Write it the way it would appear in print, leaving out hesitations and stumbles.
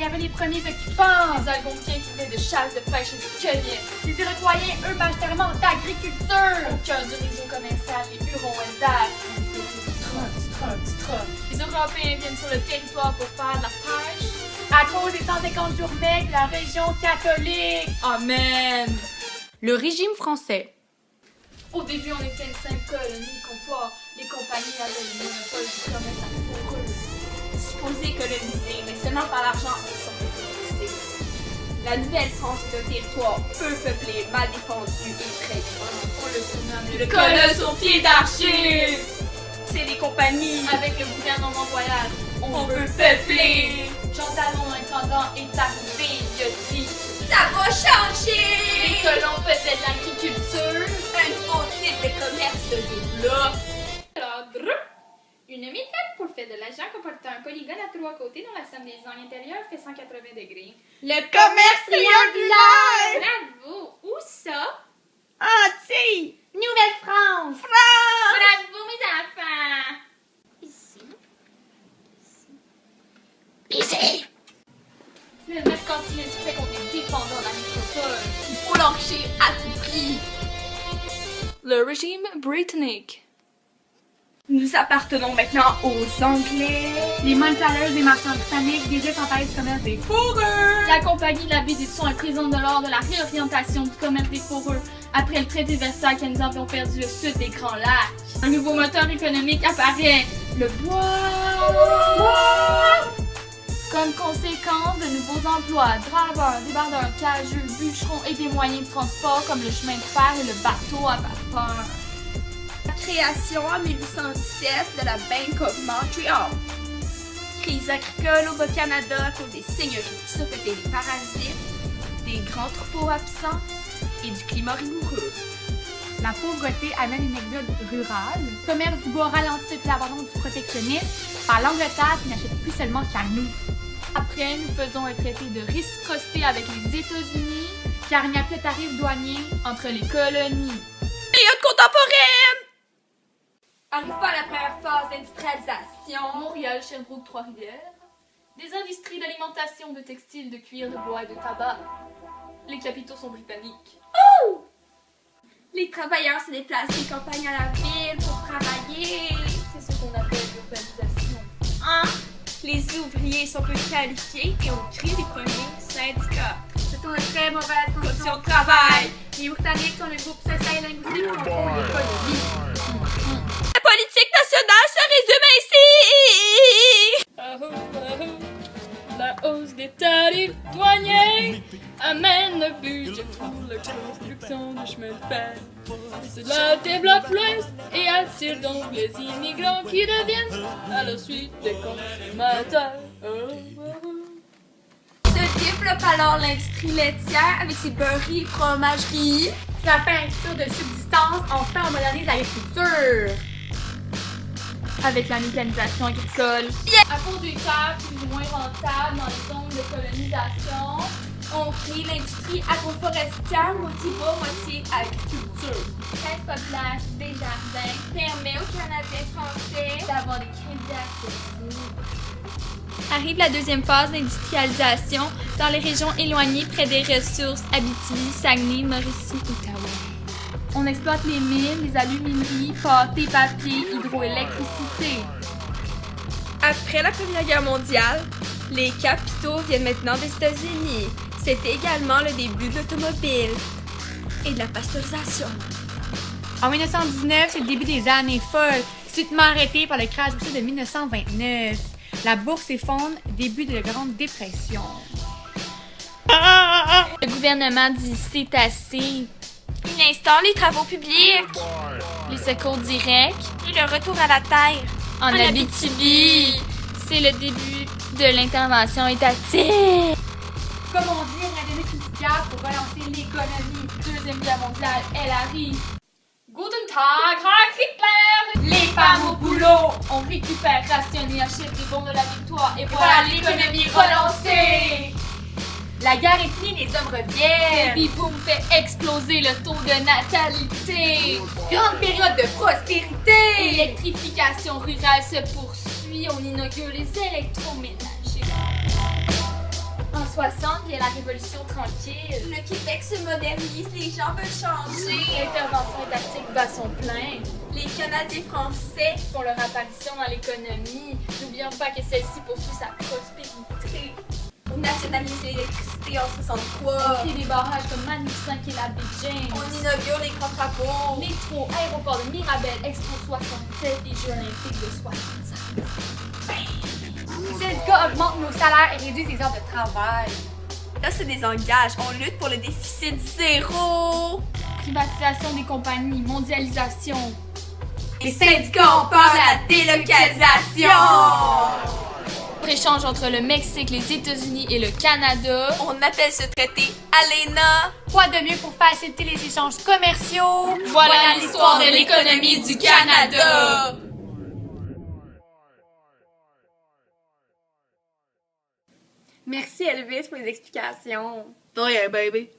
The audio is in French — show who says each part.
Speaker 1: avait les premiers occupants.
Speaker 2: Les Algonquiens qui venaient de chasse, de pêche et de cueillette.
Speaker 1: Les Iroquois, eux, majoritairement d'agriculture.
Speaker 2: Au cœur du réseau commercial, les Hurons-Wendat. Les Européens viennent sur le territoire pour faire de la pêche.
Speaker 1: À cause des 150 journées de la région catholique.
Speaker 2: Amen!
Speaker 1: Le régime français.
Speaker 2: Au début, on était une simple colonie comptoir. Les compagnies avaient le monopole du commerce à fourrure. Supposés colonisés, mais seulement par l'argent, ils sont colonisés. La Nouvelle-France est un territoire peu peuplé, mal défendu et très grand. On le surnomme le colosse au pied d'argile. C'est les compagnies. Avec le gouvernement voyage, on veut peupler. Jean Talon, intendant, est arrivé, il a dit ça va changer! Les colons faisaient de l'agriculture, un nouveau type de commerce se développe.
Speaker 3: Une méthode pour faire de l'argent comportant un polygone à 3 côtés dont la somme des angles intérieurs fait 180 degrés.
Speaker 1: Le commerce triangulaire.
Speaker 3: Bravo! Où ça?
Speaker 1: Ah, tu sais, Nouvelle-France.
Speaker 3: Bravo, mes enfants! Ici.
Speaker 1: Ici.
Speaker 2: Le mercantilisme fait qu'on est dépendant de la métropole.
Speaker 3: Il faut l'enrichir à tout prix.
Speaker 2: Le régime britannique.
Speaker 4: Nous appartenons maintenant aux Anglais.
Speaker 1: Les manufacturiers des marchands britanniques déjà s'emparent du commerce des fourrures.
Speaker 2: La compagnie de la baie d'Édition est présente de l'ordre de la réorientation du commerce des fourrures après le traité de Versailles que nous avions perdu le sud des Grands Lacs. Un nouveau moteur économique apparaît, le bois. Comme conséquence, de nouveaux emplois, draveurs, débardeurs, cageux, bûcherons et des moyens de transport comme le chemin de fer et le bateau à vapeur.
Speaker 4: Création en 1817 de la Bank of Montreal. Crise agricole au Bas-Canada à cause des seigneuries qui surpeuplaient les parasites, des grands troupeaux absents et du climat rigoureux.
Speaker 1: La pauvreté amène une exode rural. Le commerce du bois ralentit depuis l'abandon du protectionnisme par l'Angleterre qui n'achète plus seulement qu'à nous.
Speaker 2: Après, nous faisons un traité de réciprocité avec les États-Unis
Speaker 1: Car il n'y a plus de tarifs douaniers.
Speaker 2: entre les colonies.
Speaker 4: Période contemporaine! Arrive pas la première phase d'industrialisation.
Speaker 2: Montréal, Sherbrooke, Trois-Rivières. Des industries d'alimentation, de textiles, de cuir, de bois et de tabac. Les capitaux sont britanniques.
Speaker 4: Les travailleurs se déplacent des campagnes à la ville pour travailler.
Speaker 2: C'est ce qu'on appelle l'urbanisation.
Speaker 4: Hein? Les ouvriers sont peu qualifiés et ont créé les premiers syndicats.
Speaker 1: Ce sont de très mauvaises
Speaker 4: Conditions de travail.
Speaker 1: Les Britanniques sont le groupe social et linguistique qui contrôle les colonies.
Speaker 4: La politique nationale se résume ainsi.
Speaker 2: La hausse des tarifs douaniers amène le budget pour la construction de chemin de fer. Cela développe l'Ouest et attire donc les immigrants qui deviennent à la suite des consommateurs.
Speaker 4: Se développe alors l'industrie laitière avec ses beurreries et fromageries.
Speaker 1: Ça fait un tour de subsistance, enfin on modernise l'agriculture.
Speaker 2: Avec la mécanisation agricole. À cause des terres plus ou moins rentables dans les zones de colonisation,
Speaker 4: On crée l'industrie agroforestière, moitié bois, moitié agriculture.
Speaker 3: Reste populaire des jardins permet aux Canadiens français
Speaker 2: d'avoir des crédits accessibles.
Speaker 3: Arrive la deuxième phase d'industrialisation dans les régions éloignées près des ressources Abitibi, Saguenay, Mauricie, Outaouais.
Speaker 2: On exploite les mines, les alumineries, pâté, papier, hydroélectricité.
Speaker 4: Après la Première Guerre mondiale, les capitaux viennent maintenant des États-Unis. C'est également le début de l'automobile et de la pasteurisation.
Speaker 1: En 1919, c'est le début des années folles, subitement arrêté par le crash boursier de 1929. La bourse s'effondre, début de la Grande Dépression.
Speaker 3: Le gouvernement dit c'est assez. Il instaure les travaux publics, les secours directs et le retour à la terre. En Abitibi, c'est le début de l'intervention étatique.
Speaker 1: Comme on dit, un délai critical pour relancer l'économie.
Speaker 2: Deuxième guerre mondiale, elle arrive. Guten Tag, Heil Hitler!
Speaker 1: Les femmes au boulot!
Speaker 2: On récupère, rationne et achète les bombes de la victoire et voilà l'économie relancée!
Speaker 1: La guerre est finie, les hommes reviennent!
Speaker 2: Baby boom fait exploser le taux de natalité!
Speaker 1: Grande période de prospérité!
Speaker 2: L'électrification rurale se poursuit, on inaugure les électroménagers.
Speaker 3: En 60, il y a la Révolution tranquille.
Speaker 4: Le Québec se modernise, les gens veulent changer.
Speaker 3: L'intervention étatique bat son plein.
Speaker 4: Les Canadiens français
Speaker 3: Font leur apparition dans l'économie. N'oublions pas que celle-ci poursuit sa prospérité.
Speaker 4: ont nationalisé l'électricité en 63.
Speaker 3: On crée des barrages comme Manu 5 et la baie James.
Speaker 4: On inaugure les grands travaux.
Speaker 3: Métro, aéroport de Mirabel, Expo 67 et Jeux olympiques de 65.
Speaker 1: Les syndicats augmentent nos salaires et réduisent les heures de travail.
Speaker 4: Là, c'est des engages. On lutte pour le déficit zéro.
Speaker 3: Privatisation des compagnies, mondialisation.
Speaker 4: Les syndicats ont peur de la délocalisation.
Speaker 3: Échange entre le Mexique, les États-Unis et le Canada.
Speaker 4: On appelle ce traité ALENA.
Speaker 1: Quoi de mieux pour faciliter les échanges commerciaux?
Speaker 3: Voilà l'histoire de l'économie du Canada.
Speaker 4: Merci Elvis pour les explications.
Speaker 2: Oh yeah, baby.